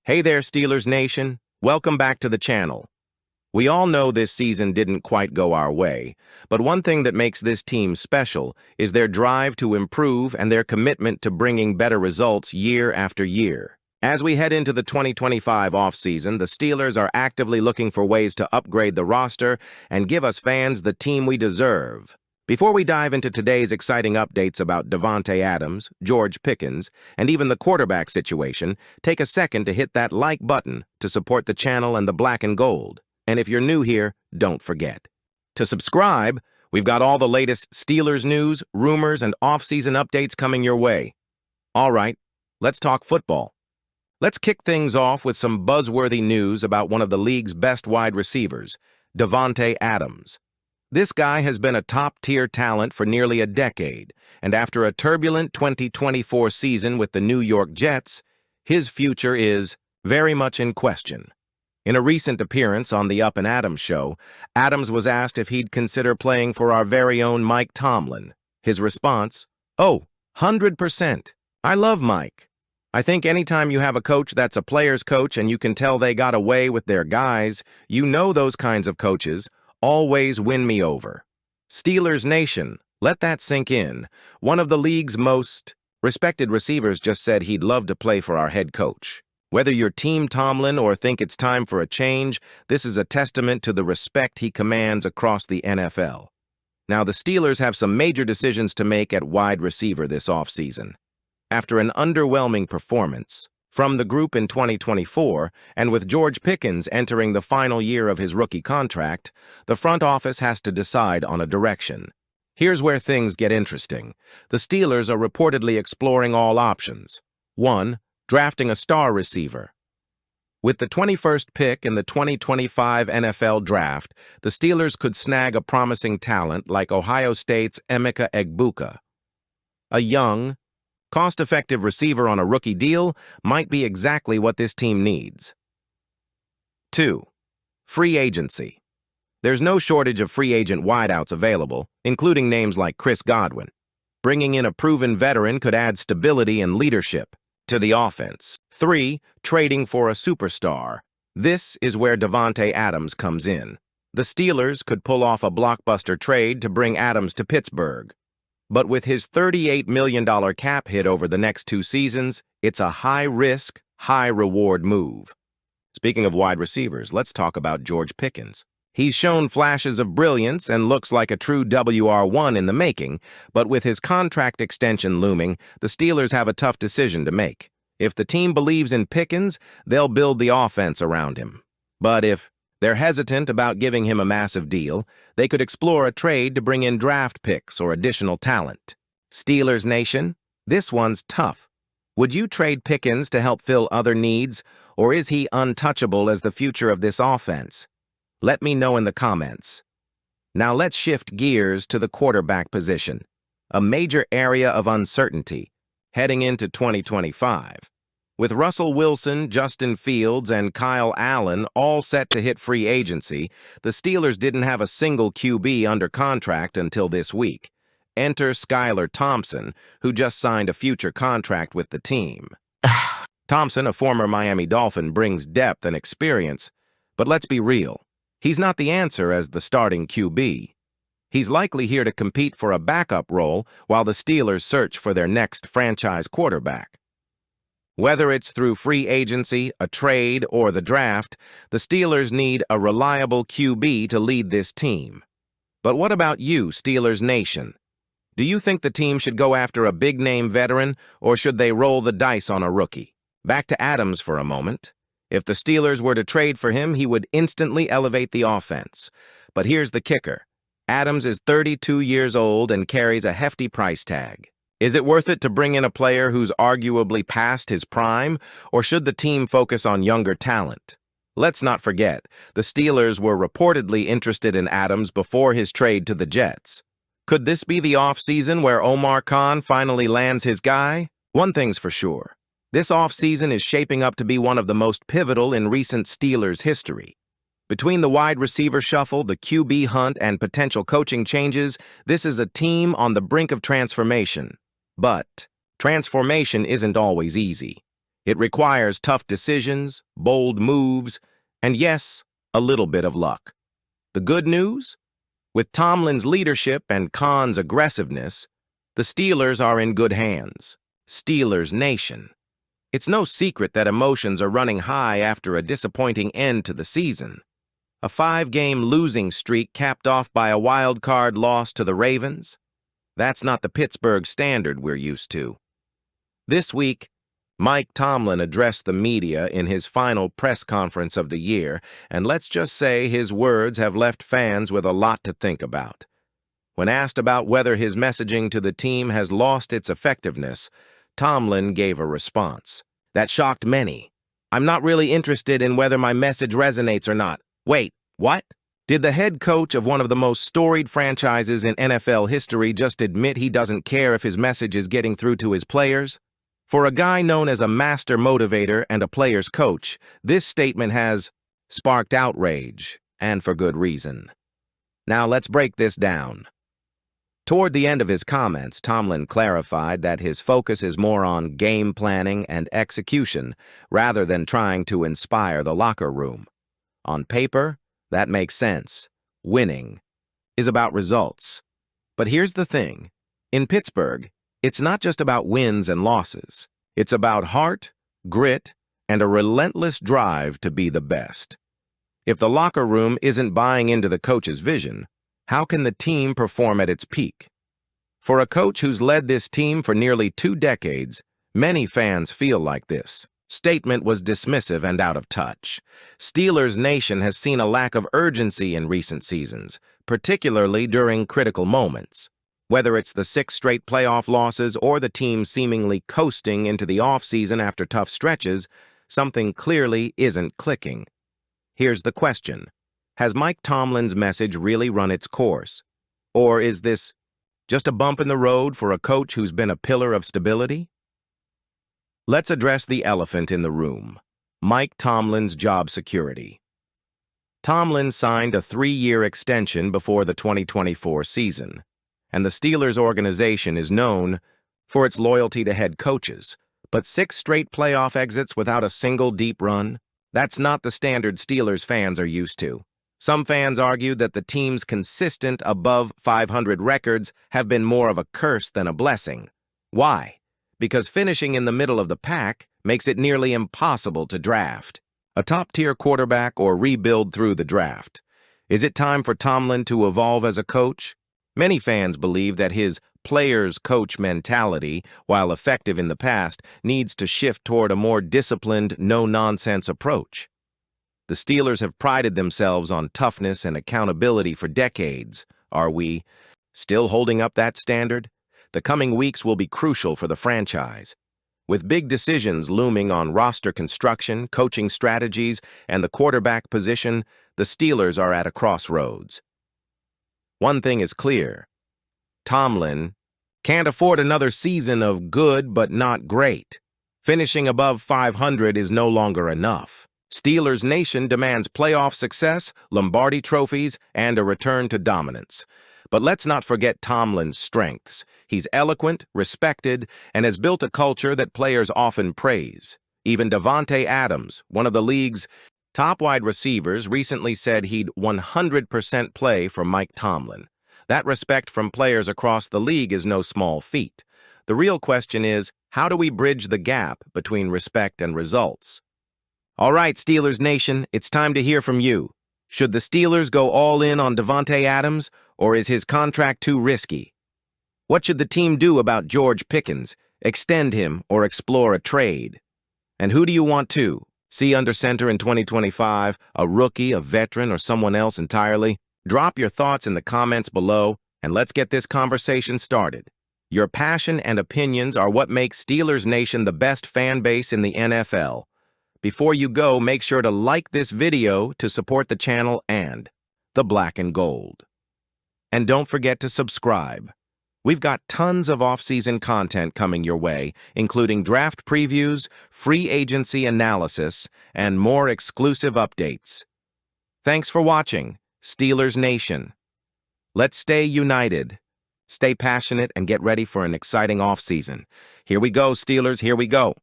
Hey there, Steelers Nation. Welcome back to the channel. We all know this season didn't quite go our way, but one thing that makes this team special is their drive to improve and their commitment to bringing better results year after year. As we head into the 2025 offseason, the Steelers are actively looking for ways to upgrade the roster and give us fans the team we deserve. Before we dive into today's exciting updates about Davante Adams, George Pickens, and even the quarterback situation, take a second to hit that like button to support the channel and the black and gold. And if you're new here, don't forget to subscribe. We've got all the latest Steelers news, rumors, and off-season updates coming your way. All right, let's talk football. Let's kick things off with some buzzworthy news about one of the league's best wide receivers, Davante Adams. This guy has been a top-tier talent for nearly a decade, and after a turbulent 2024 season with the New York Jets, his future is very much in question. In a recent appearance on the Up and Adams show, Adams was asked if he'd consider playing for our very own Mike Tomlin. His response, "Oh, 100%. I love Mike. I think anytime you have a coach that's a player's coach and you can tell they got away with their guys, you know those kinds of coaches always win me over." Steelers Nation, let that sink in. One of the league's most respected receivers just said he'd love to play for our head coach. Whether you're Team Tomlin or think it's time for a change, this is a testament to the respect he commands across the NFL. Now, the Steelers have some major decisions to make at wide receiver this offseason. After an underwhelming performance from the group in 2024, and with George Pickens entering the final year of his rookie contract, the front office has to decide on a direction. Here's where things get interesting. The Steelers are reportedly exploring all options. 1. Drafting a star receiver. With the 21st pick in the 2025 NFL Draft, the Steelers could snag a promising talent like Ohio State's Emeka Egbuka. A young, cost-effective receiver on a rookie deal might be exactly what this team needs. 2. Free agency. There's no shortage of free agent wideouts available, including names like Chris Godwin. Bringing in a proven veteran could add stability and leadership to the offense. 3. Trading for a superstar. This is where Davante Adams comes in. The Steelers could pull off a blockbuster trade to bring Adams to Pittsburgh. But with his $38 million cap hit over the next 2 seasons, it's a high-risk, high-reward move. Speaking of wide receivers, let's talk about George Pickens. He's shown flashes of brilliance and looks like a true WR1 in the making, but with his contract extension looming, the Steelers have a tough decision to make. If the team believes in Pickens, they'll build the offense around him. But if they're hesitant about giving him a massive deal, they could explore a trade to bring in draft picks or additional talent. Steelers Nation, this one's tough. Would you trade Pickens to help fill other needs, or is he untouchable as the future of this offense? Let me know in the comments. Now let's shift gears to the quarterback position, a major area of uncertainty heading into 2025. With Russell Wilson, Justin Fields, and Kyle Allen all set to hit free agency, the Steelers didn't have a single QB under contract until this week. Enter Skylar Thompson, who just signed a future contract with the team. Thompson, a former Miami Dolphin, brings depth and experience, but let's be real. He's not the answer as the starting QB. He's likely here to compete for a backup role while the Steelers search for their next franchise quarterback. Whether it's through free agency, a trade, or the draft, the Steelers need a reliable QB to lead this team. But what about you, Steelers Nation? Do you think the team should go after a big-name veteran, or should they roll the dice on a rookie? Back to Adams for a moment. If the Steelers were to trade for him, he would instantly elevate the offense. But here's the kicker. Adams is 32 years old and carries a hefty price tag. Is it worth it to bring in a player who's arguably past his prime, or should the team focus on younger talent? Let's not forget, the Steelers were reportedly interested in Adams before his trade to the Jets. Could this be the offseason where Omar Khan finally lands his guy? One thing's for sure. This offseason is shaping up to be one of the most pivotal in recent Steelers history. Between the wide receiver shuffle, the QB hunt, and potential coaching changes, this is a team on the brink of transformation. But transformation isn't always easy. It requires tough decisions, bold moves, and yes, a little bit of luck. The good news? With Tomlin's leadership and Khan's aggressiveness, the Steelers are in good hands. Steelers Nation. It's no secret that emotions are running high after a disappointing end to the season. A 5-game losing streak capped off by a wild-card loss to the Ravens. That's not the Pittsburgh standard we're used to. This week, Mike Tomlin addressed the media in his final press conference of the year, and let's just say his words have left fans with a lot to think about. When asked about whether his messaging to the team has lost its effectiveness, Tomlin gave a response that shocked many. "I'm not really interested in whether my message resonates or not." Wait, what? Did the head coach of one of the most storied franchises in NFL history just admit he doesn't care if his message is getting through to his players? For a guy known as a master motivator and a player's coach, this statement has sparked outrage, and for good reason. Now let's break this down. Toward the end of his comments, Tomlin clarified that his focus is more on game planning and execution rather than trying to inspire the locker room. On paper, that makes sense. Winning is about results. But here's the thing. In Pittsburgh, it's not just about wins and losses. It's about heart, grit, and a relentless drive to be the best. If the locker room isn't buying into the coach's vision, how can the team perform at its peak? For a coach who's led this team for nearly 2 decades, many fans feel like this statement was dismissive and out of touch. Steelers Nation has seen a lack of urgency in recent seasons, particularly during critical moments. Whether it's the 6 straight playoff losses or the team seemingly coasting into the offseason after tough stretches, something clearly isn't clicking. Here's the question. Has Mike Tomlin's message really run its course? Or is this just a bump in the road for a coach who's been a pillar of stability? Let's address the elephant in the room. Mike Tomlin's job security. Tomlin signed a 3-year extension before the 2024 season, and the Steelers organization is known for its loyalty to head coaches. But 6 straight playoff exits without a single deep run? That's not the standard Steelers fans are used to. Some fans argue that the team's consistent above 500 records have been more of a curse than a blessing. Why? Because finishing in the middle of the pack makes it nearly impossible to draft a top-tier quarterback or rebuild through the draft. Is it time for Tomlin to evolve as a coach? Many fans believe that his players-coach mentality, while effective in the past, needs to shift toward a more disciplined, no-nonsense approach. The Steelers have prided themselves on toughness and accountability for decades. Are we still holding up that standard? The coming weeks will be crucial for the franchise. With big decisions looming on roster construction, coaching strategies, and the quarterback position, the Steelers are at a crossroads. One thing is clear. Tomlin can't afford another season of good but not great. Finishing above 500 is no longer enough. Steelers Nation demands playoff success, Lombardi trophies, and a return to dominance. But let's not forget Tomlin's strengths. He's eloquent, respected, and has built a culture that players often praise. Even Davante Adams, one of the league's top wide receivers, recently said he'd 100% play for Mike Tomlin. That respect from players across the league is no small feat. The real question is, how do we bridge the gap between respect and results? All right, Steelers Nation, it's time to hear from you. Should the Steelers go all in on Davante Adams, or is his contract too risky? What should the team do about George Pickens? Extend him or explore a trade? And who do you want to see under center in 2025? A rookie, a veteran, or someone else entirely? Drop your thoughts in the comments below, and let's get this conversation started. Your passion and opinions are what makes Steelers Nation the best fan base in the NFL. Before you go, make sure to like this video to support the channel and the Black and Gold. And don't forget to subscribe. We've got tons of off-season content coming your way, including draft previews, free agency analysis, and more exclusive updates. Thanks for watching, Steelers Nation. Let's stay united, stay passionate, and get ready for an exciting off-season. Here we go, Steelers, here we go.